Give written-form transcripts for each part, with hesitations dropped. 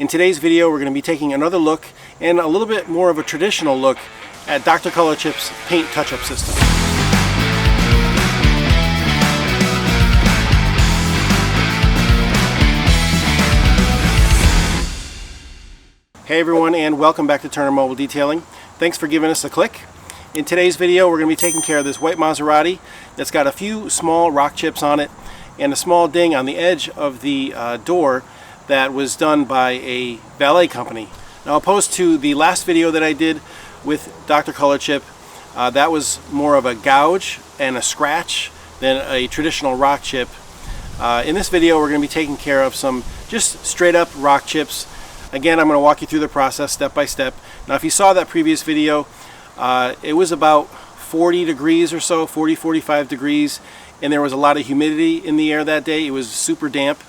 In today's video, we're going to be taking another look and a little bit more of a traditional look at Dr. ColorChip's paint touch-up system. Hey everyone, and welcome back to Turner Mobile Detailing. Thanks for giving us a click. In today's video, we're going to be taking care of this white Maserati that's got a few small rock chips on it and a small ding on the edge of the door that was done by a valet company. Now, opposed to the last video that I did with Dr. ColorChip, that was more of a gouge and a scratch than a traditional rock chip. In this video, we're going to be taking care of some just straight up rock chips. Again, I'm going to walk you through the process step by step. Now, if you saw that previous video, it was about 40 degrees or so, 45 degrees, and there was a lot of humidity in the air that day. It was super damp,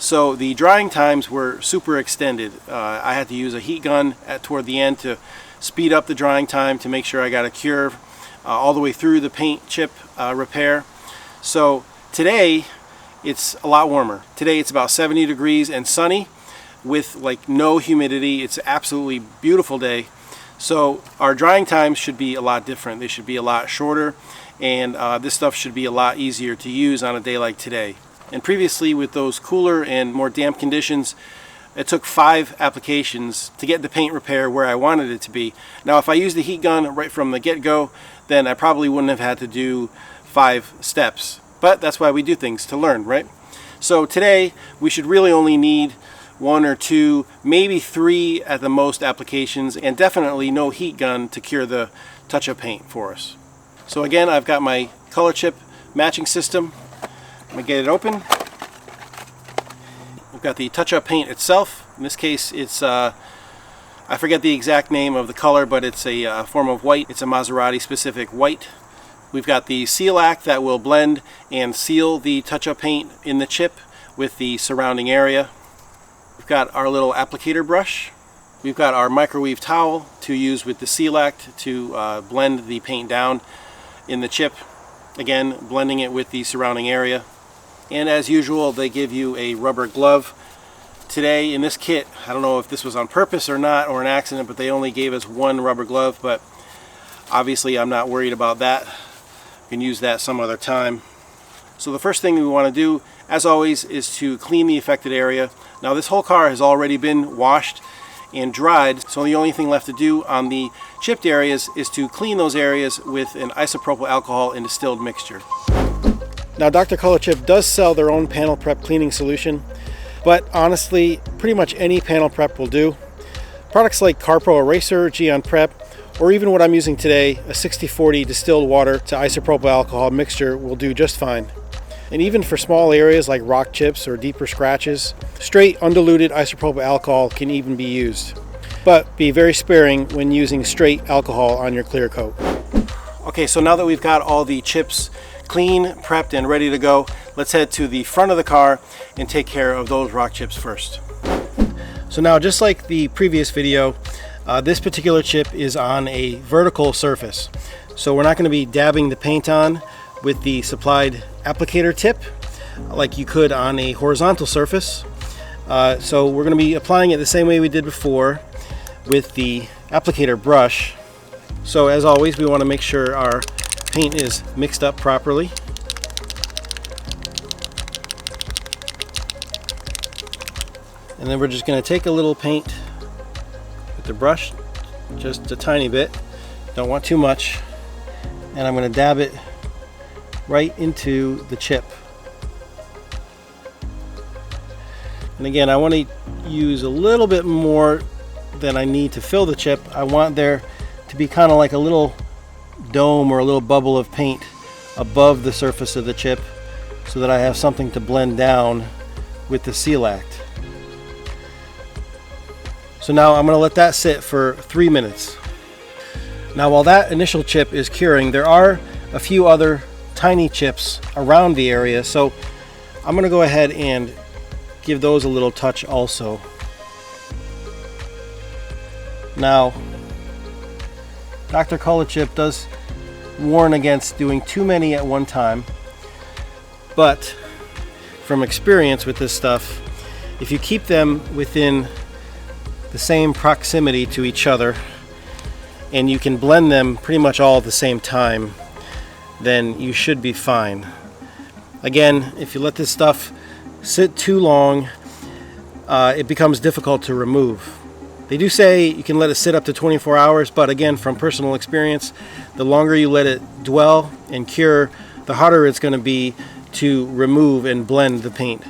so the drying times were super extended. I had to use a heat gun toward the end to speed up the drying time to make sure I got a cure all the way through the paint chip repair. So today it's a lot warmer. Today it's about 70 degrees and sunny with like no humidity. It's an absolutely beautiful day. So our drying times should be a lot different. They should be a lot shorter, and this stuff should be a lot easier to use on a day like today. And previously, with those cooler and more damp conditions, it took 5 applications to get the paint repair where I wanted it to be. Now, if I used the heat gun right from the get-go, then I probably wouldn't have had to do 5 steps. But that's why we do things, to learn, right? So today, we should really only need 1 or 2, maybe 3 at the most applications, and definitely no heat gun to cure the touch-up paint for us. So again, I've got my ColorChip matching system. I'm going to get it open. We've got the touch-up paint itself. In this case, it's I forget the exact name of the color, but it's a form of white. It's a Maserati specific white. We've got the Seal-Act that will blend and seal the touch-up paint in the chip with the surrounding area. We've got our little applicator brush. We've got our microwave towel to use with the Seal-Act to blend the paint down in the chip. Again, blending it with the surrounding area. And as usual, they give you a rubber glove. Today in this kit, I don't know if this was on purpose or not, or an accident, but they only gave us 1 rubber glove, but obviously I'm not worried about that. You can use that some other time. So the first thing we want to do, as always, is to clean the affected area. Now, this whole car has already been washed and dried, so the only thing left to do on the chipped areas is to clean those areas with an isopropyl alcohol and distilled mixture. Now, Dr. ColorChip does sell their own panel prep cleaning solution, but honestly, pretty much any panel prep will do. Products like CarPro Eraser, Geon Prep, or even what I'm using today, a 60/40 distilled water to isopropyl alcohol mixture will do just fine. And even for small areas like rock chips or deeper scratches, straight undiluted isopropyl alcohol can even be used. But be very sparing when using straight alcohol on your clear coat. Okay, so now that we've got all the chips clean, prepped, and ready to go, let's head to the front of the car and take care of those rock chips first. So now, just like the previous video, this particular chip is on a vertical surface. So we're not going to be dabbing the paint on with the supplied applicator tip like you could on a horizontal surface. So we're going to be applying it the same way we did before with the applicator brush. So as always, we want to make sure our paint is mixed up properly. And then we're just going to take a little paint with the brush, just a tiny bit, don't want too much, and I'm going to dab it right into the chip. And again, I want to use a little bit more than I need to fill the chip. I want there to be kind of like a little dome or a little bubble of paint above the surface of the chip so that I have something to blend down with the Seal-Act. So now I'm going to let that sit for 3 minutes. Now, while that initial chip is curing, there are a few other tiny chips around the area, so I'm going to go ahead and give those a little touch also. Now, Dr. ColorChip does warn against doing too many at one time, but from experience with this stuff, if you keep them within the same proximity to each other and you can blend them pretty much all at the same time, then you should be fine. Again, if you let this stuff sit too long, it becomes difficult to remove. They do say you can let it sit up to 24 hours, but again, from personal experience, the longer you let it dwell and cure, the harder it's going to be to remove and blend the paint.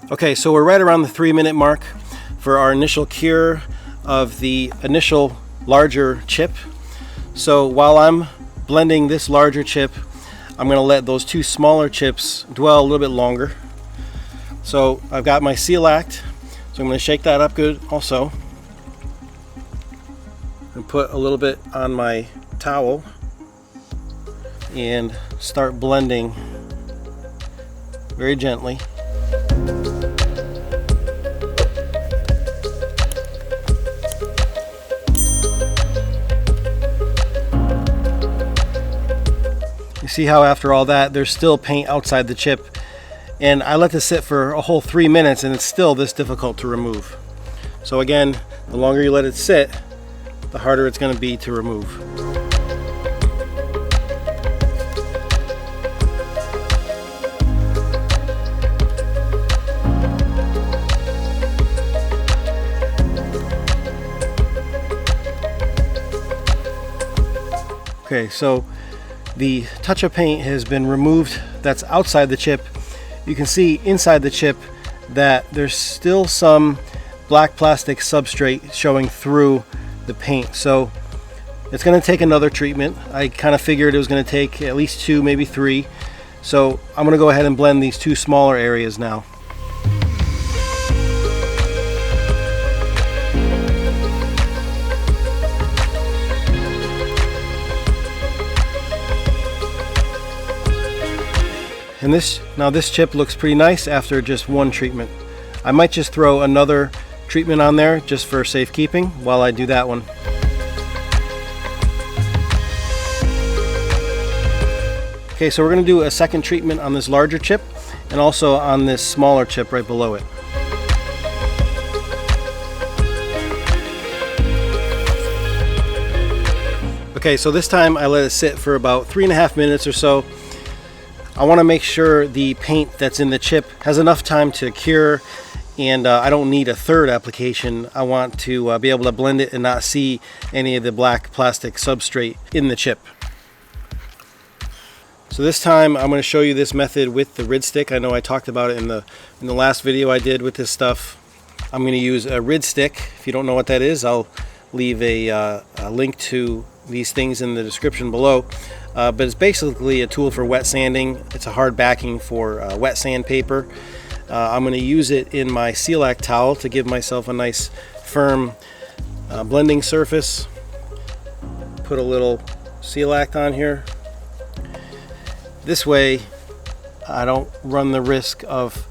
Okay, so we're right around the 3-minute mark for our initial cure of the initial larger chip. So while I'm blending this larger chip, I'm going to let those two smaller chips dwell a little bit longer. So I've got my seal act, so I'm going to shake that up good also and put a little bit on my towel and start blending very gently. You see how after all that there's still paint outside the chip, and I let this sit for a whole 3 minutes and it's still this difficult to remove. So again, the longer you let it sit, the harder it's going to be to remove. Okay, so the touch-up paint has been removed. That's outside the chip. You can see inside the chip that there's still some black plastic substrate showing through the paint. So it's going to take another treatment. I kind of figured it was going to take at least 2, maybe 3. So I'm going to go ahead and blend these 2 smaller areas now. And this chip looks pretty nice after just 1 treatment. I might just throw another treatment on there just for safekeeping while I do that one. Okay, so we're going to do a second treatment on this larger chip and also on this smaller chip right below it. Okay, so this time I let it sit for about 3.5 minutes or so. I want to make sure the paint that's in the chip has enough time to cure, and I don't need a third application. I want to be able to blend it and not see any of the black plastic substrate in the chip. So this time I'm going to show you this method with the rid stick. I know I talked about it in the last video I did with this stuff. I'm going to use a rid stick. If you don't know what that is, I'll leave a link to these things in the description below. But it's basically a tool for wet sanding. It's a hard backing for wet sandpaper. I'm going to use it in my Seal-Act towel to give myself a nice firm blending surface. Put a little Seal-Act on here. This way I don't run the risk of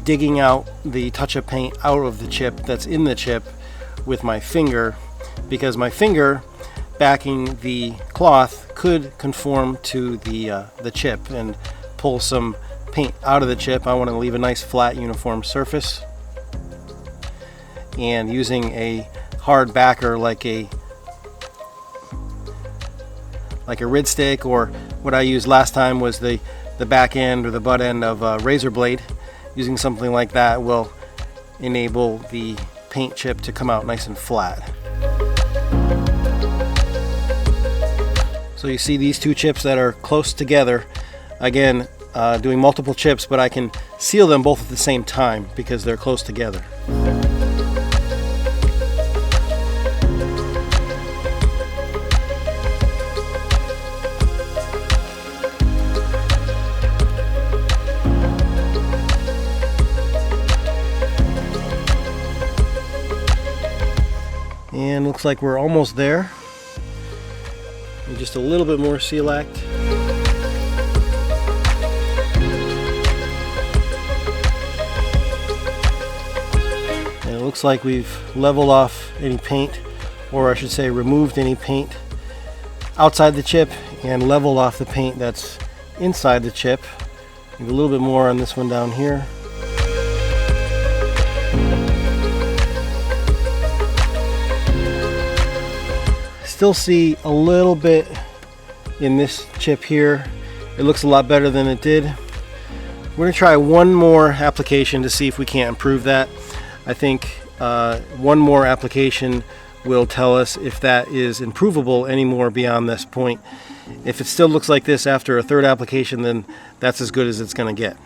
digging out the touch-up paint out of the chip that's in the chip with my finger, because my finger backing the cloth could conform to the chip and pull some paint out of the chip. I want to leave a nice flat uniform surface, and using a hard backer like a rid stick, or what I used last time was the back end or the butt end of a razor blade. Using something like that will enable the paint chip to come out nice and flat. So you see these 2 chips that are close together. Again, doing multiple chips, but I can seal them both at the same time because they're close together. And looks like we're almost there. And just a little bit more Seal-Act. And it looks like we've leveled off any paint, or I should say removed any paint outside the chip and leveled off the paint that's inside the chip. Maybe a little bit more on this one down here. still see a little bit in this chip here. It looks a lot better than it did. We're going to try one more application to see if we can't improve that. I think one more application will tell us if that is improvable anymore beyond this point. If it still looks like this after a third application, then that's as good as it's going to get.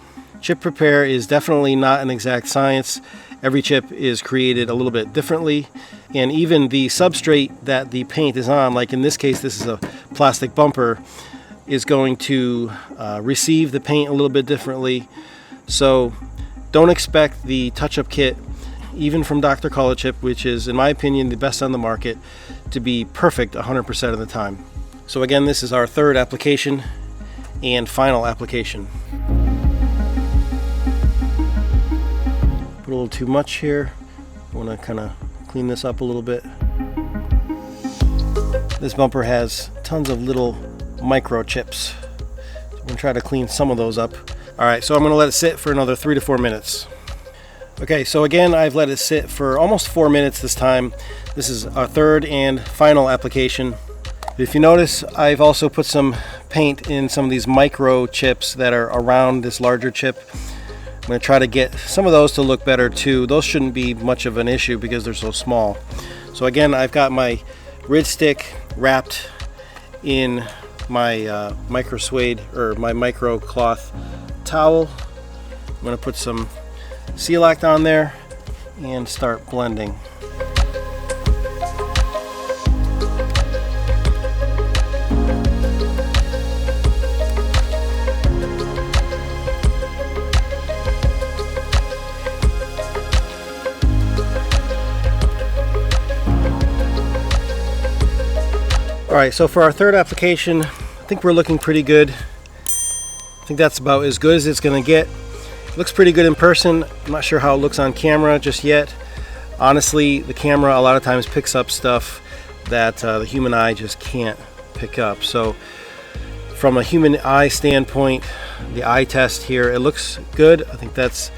Chip repair is definitely not an exact science. Every chip is created a little bit differently, and even the substrate that the paint is on, like in this case this is a plastic bumper, is going to receive the paint a little bit differently. So don't expect the touch-up kit, even from Dr. ColorChip, which is in my opinion the best on the market, to be perfect 100% of the time. So again, this is our third application and final application. Put a little too much here. I want to kind of clean this up a little bit. This bumper has tons of little microchips. So I'm going to try to clean some of those up. Alright, so I'm going to let it sit for another 3 to 4 minutes. Okay, so again, I've let it sit for almost 4 minutes this time. This is our third and final application. If you notice, I've also put some paint in some of these microchips that are around this larger chip. I'm going to try to get some of those to look better too. Those shouldn't be much of an issue because they're so small. So again, I've got my Rid Stick wrapped in my micro suede or my micro cloth towel. I'm going to put some Seal-Act on there and start blending. Alright, so for our third application, I think we're looking pretty good. I think that's about as good as it's going to get. It looks pretty good in person. I'm not sure how it looks on camera just yet. Honestly, the camera a lot of times picks up stuff that the human eye just can't pick up. So from a human eye standpoint, the eye test here, it looks good. I think that's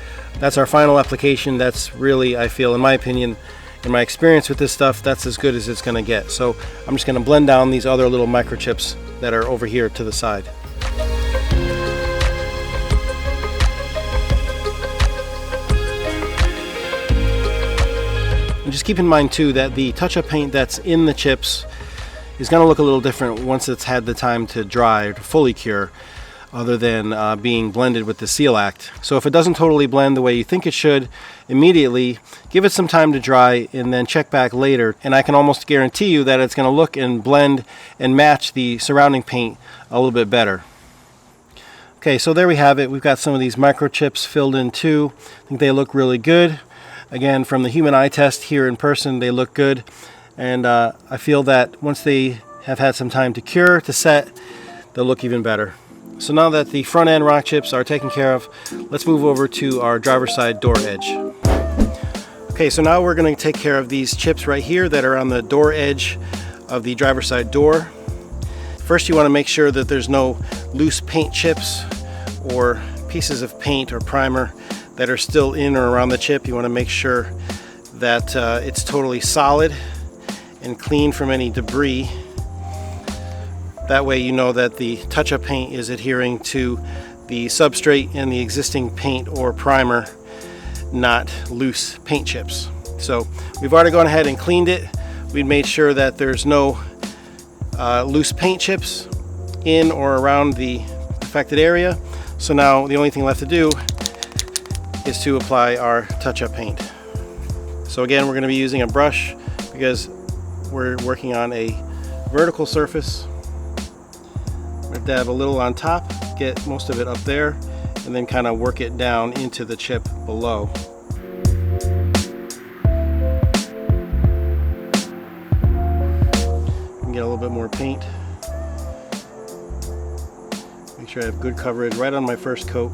our final application. That's really, I feel, in my opinion, in my experience with this stuff, that's as good as it's going to get. So I'm just going to blend down these other little microchips that are over here to the side. And just keep in mind too that the touch-up paint that's in the chips is going to look a little different once it's had the time to dry or to fully cure, other than being blended with the Seal-Act. So if it doesn't totally blend the way you think it should immediately, give it some time to dry and then check back later, and I can almost guarantee you that it's going to look and blend and match the surrounding paint a little bit better. Okay, so there we have it. We've got some of these microchips filled in too. I think they look really good. Again, from the human eye test here in person, they look good, and I feel that once they have had some time to cure, to set, they'll look even better. So now that the front end rock chips are taken care of, let's move over to our driver's side door edge. Okay, so now we're going to take care of these chips right here that are on the door edge of the driver's side door. First, you want to make sure that there's no loose paint chips or pieces of paint or primer that are still in or around the chip. You want to make sure that it's totally solid and clean from any debris. That way you know that the touch-up paint is adhering to the substrate and the existing paint or primer, not loose paint chips. So we've already gone ahead and cleaned it. We made sure that there's no loose paint chips in or around the affected area. So now the only thing left to do is to apply our touch-up paint. So again, we're going to be using a brush because we're working on a vertical surface. We're going to dab a little on top, get most of it up there, and then kind of work it down into the chip below. Get a little bit more paint. Make sure I have good coverage right on my first coat.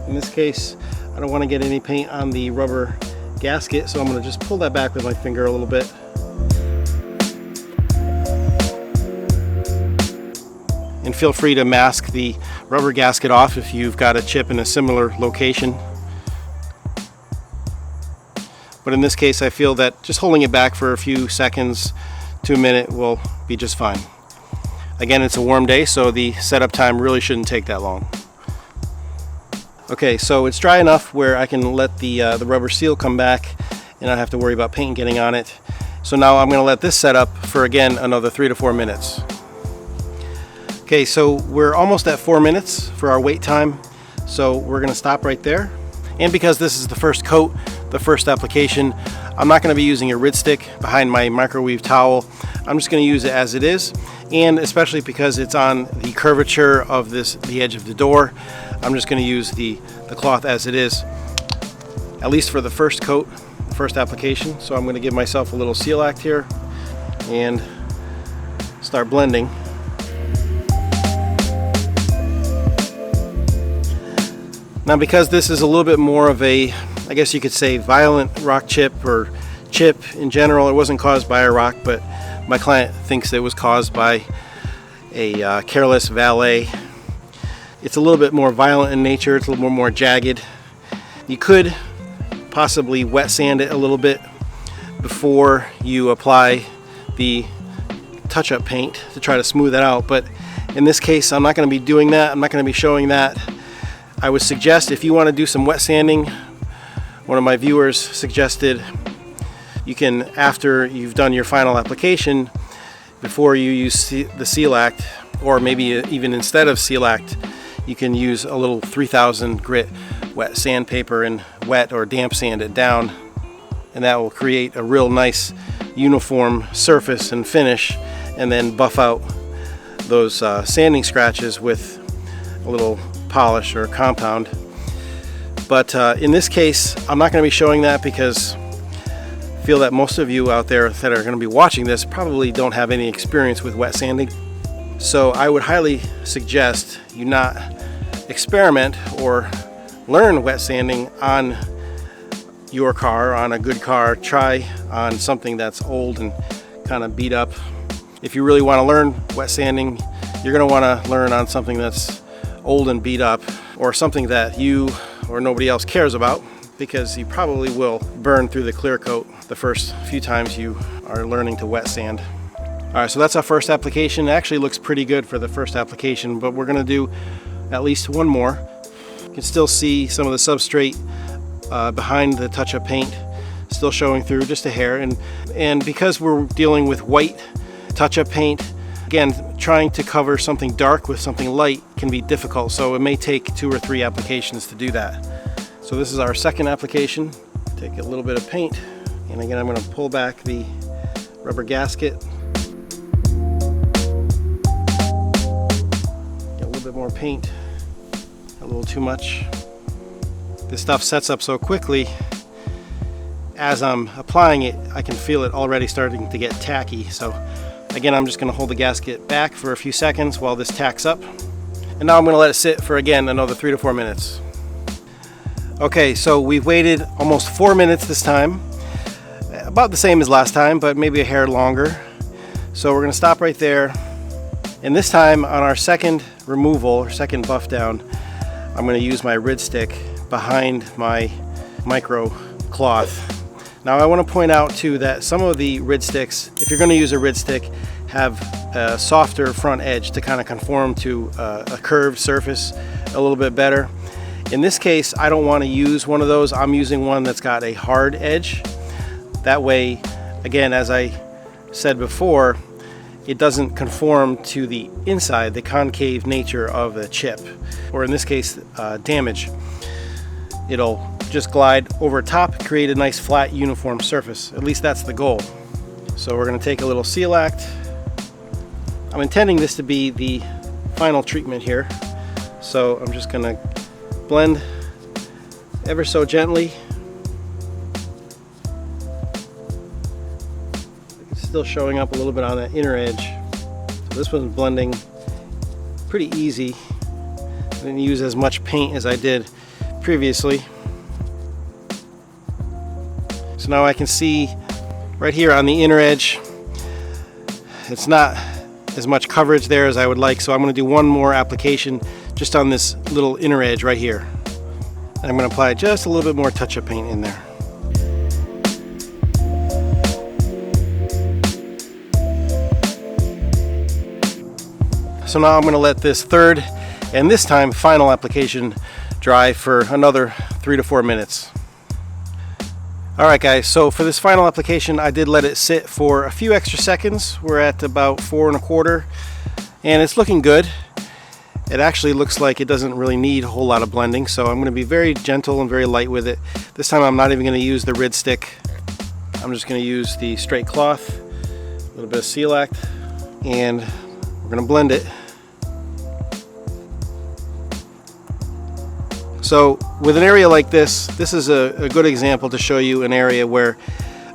In this case, I don't want to get any paint on the rubber gasket, so I'm going to just pull that back with my finger a little bit. And feel free to mask the rubber gasket off if you've got a chip in a similar location. But in this case, I feel that just holding it back for a few seconds to a minute will be just fine. Again, it's a warm day, so the setup time really shouldn't take that long. Okay, so it's dry enough where I can let the rubber seal come back and I don't have to worry about paint getting on it. So now I'm going to let this set up for, again, another 3 to 4 minutes. Okay, so we're almost at 4 minutes for our wait time, so we're going to stop right there. And because this is the first coat, the first application, I'm not going to be using a Rid stick behind my microwave towel. I'm just going to use it as it is, and especially because it's on the curvature of the edge of the door, I'm just going to use the cloth as it is, at least for the first coat, the first application. So I'm going to give myself a little seal act here and start blending. Now, because this is a little bit more of a, I guess you could say, violent rock chip or chip in general, it wasn't caused by a rock, but my client thinks it was caused by a careless valet. It's a little bit more violent in nature, it's a little more jagged. You could possibly wet sand it a little bit before you apply the touch-up paint to try to smooth it out, but in this case I'm not going to be doing that. I'm not going to be showing that. I would suggest, if you want to do some wet sanding, one of my viewers suggested you can, after you've done your final application, before you use the seal act, or maybe even instead of seal act, you can use a little 3000 grit wet sandpaper and wet or damp sand it down, and that will create a real nice uniform surface and finish, and then buff out those sanding scratches with a little polish or compound. But in this case, I'm not going to be showing that because I feel that most of you out there that are going to be watching this probably don't have any experience with wet sanding. So I would highly suggest you not experiment or learn wet sanding on your car, on a good car. Try on something that's old and kind of beat up. If you really want to learn wet sanding, you're going to want to learn on something that's old and beat up, or something that you or nobody else cares about, because you probably will burn through the clear coat the first few times you are learning to wet sand. Alright, so that's our first application. It actually looks pretty good for the first application, but we're going to do at least one more. You can still see some of the substrate behind the touch-up paint still showing through just a hair, and because we're dealing with white touch-up paint, again, trying to cover something dark with something light can be difficult, so it may take 2 or 3 applications to do that. So this is our second application. Take a little bit of paint, and again I'm going to pull back the rubber gasket. Get a little bit more paint, a little too much. This stuff sets up so quickly, as I'm applying it I can feel it already starting to get tacky. So again, I'm just going to hold the gasket back for a few seconds while this tacks up. And now I'm going to let it sit for, again, another 3 to 4 minutes. Okay, so we've waited almost 4 minutes this time. About the same as last time, but maybe a hair longer. So we're going to stop right there. And this time, on our second removal, or second buff down, I'm going to use my Rid stick behind my micro cloth. Now I want to point out too that some of the Rid sticks, if you're going to use a Rid stick, have a softer front edge to kind of conform to a curved surface a little bit better. In this case, I don't want to use one of those. I'm using one that's got a hard edge. That way, again, as I said before, it doesn't conform to the inside, the concave nature of the chip, or in this case, damage. It'll just glide over top, create a nice flat uniform surface. At least that's the goal. So we're going to take a little seal act. I'm intending this to be the final treatment here, so I'm just going to blend ever so gently. It's still showing up a little bit on that inner edge. So this one's blending pretty easy. I didn't use as much paint as I did previously. So now I can see right here on the inner edge, it's not as much coverage there as I would like, so I'm going to do one more application just on this little inner edge right here. And I'm going to apply just a little bit more touch-up paint in there. So now I'm going to let this third and this time final application dry for another 3 to 4 minutes. Alright guys, so for this final application I did let it sit for a few extra seconds. We're at about 4 1/4 and it's looking good. It actually looks like it doesn't really need a whole lot of blending, so I'm going to be very gentle and very light with it. This time I'm not even going to use the rid stick. I'm just going to use the straight cloth, a little bit of Seal-Act, and we're going to blend it. So with an area like this is a good example to show you an area where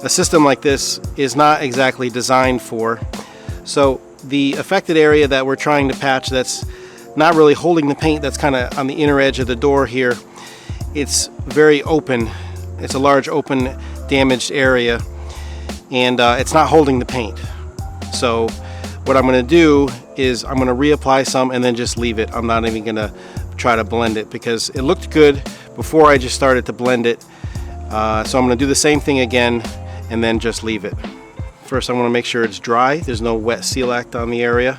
a system like this is not exactly designed for. So the affected area that we're trying to patch, that's not really holding the paint, that's kind of on the inner edge of the door here, it's very open. It's a large open damaged area, and it's not holding the paint. So what I'm going to do is I'm going to reapply some and then just leave it. I'm not even going to try to blend it because it looked good before I just started to blend it. So I'm going to do the same thing again and then just leave it. First I want to make sure it's dry, there's no wet Seal-Act on the area.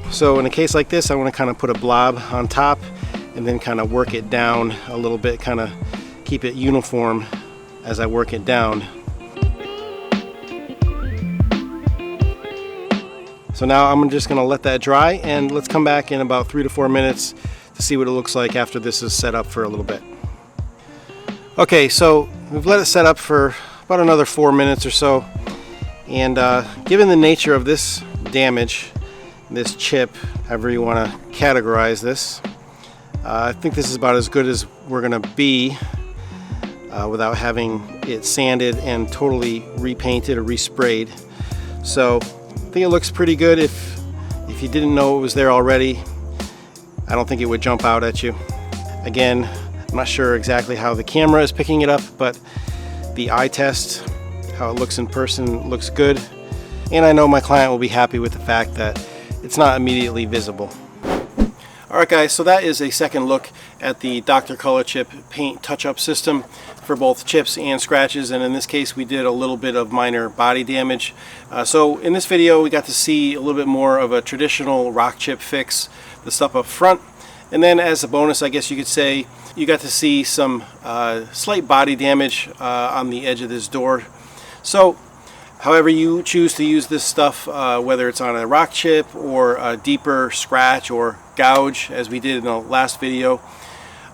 So in a case like this I want to kind of put a blob on top and then kind of work it down a little bit, kind of keep it uniform as I work it down. So now I'm just going to let that dry, and let's come back in about 3 to 4 minutes to see what it looks like after this is set up for a little bit. Okay, so we've let it set up for about another 4 minutes or so, and given the nature of this damage, this chip, however you want to categorize this, I think this is about as good as we're going to be without having it sanded and totally repainted or resprayed. So I think it looks pretty good. If you didn't know it was there already, I don't think it would jump out at you. Again, I'm not sure exactly how the camera is picking it up, but the eye test, how it looks in person, looks good. And I know my client will be happy with the fact that it's not immediately visible. Alright guys, so that is a second look at the Dr. ColorChip paint touch-up system for both chips and scratches, and in this case we did a little bit of minor body damage. So in this video we got to see a little bit more of a traditional rock chip fix, the stuff up front, and then as a bonus I guess you could say you got to see some slight body damage on the edge of this door. So however you choose to use this stuff, whether it's on a rock chip or a deeper scratch or gouge as we did in the last video,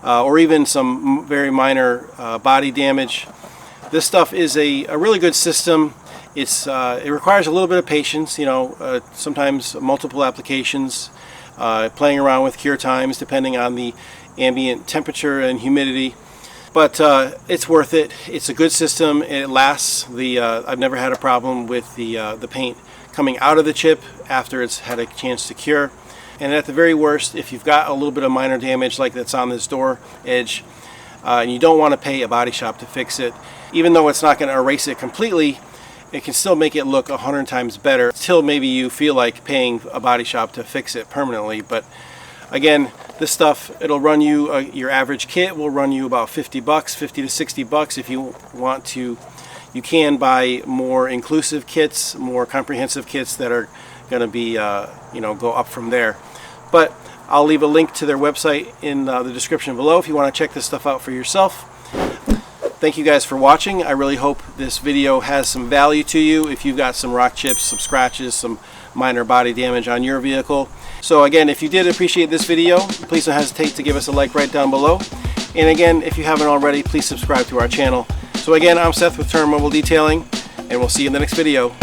or even some very minor body damage, this stuff is a really good system. It requires a little bit of patience, you know, sometimes multiple applications, playing around with cure times depending on the ambient temperature and humidity. But it's worth it. It's a good system. It lasts. I've never had a problem with the paint coming out of the chip after it's had a chance to cure. And at the very worst, if you've got a little bit of minor damage like that's on this door edge, and you don't want to pay a body shop to fix it, even though it's not going to erase it completely, it can still make it look 100 times better until maybe you feel like paying a body shop to fix it permanently. But again, this stuff, it'll run you, your average kit will run you about 50 bucks, 50 to 60 bucks. If you want to, you can buy more inclusive kits, more comprehensive kits that are going to be, you know, go up from there. But I'll leave a link to their website in the description below if you want to check this stuff out for yourself. Thank you guys for watching. I really hope this video has some value to you if you've got some rock chips, some scratches, some minor body damage on your vehicle. So again, if you did appreciate this video, please don't hesitate to give us a like right down below. And again, if you haven't already, please subscribe to our channel. So again, I'm Seth with Turner Mobile Detailing, and we'll see you in the next video.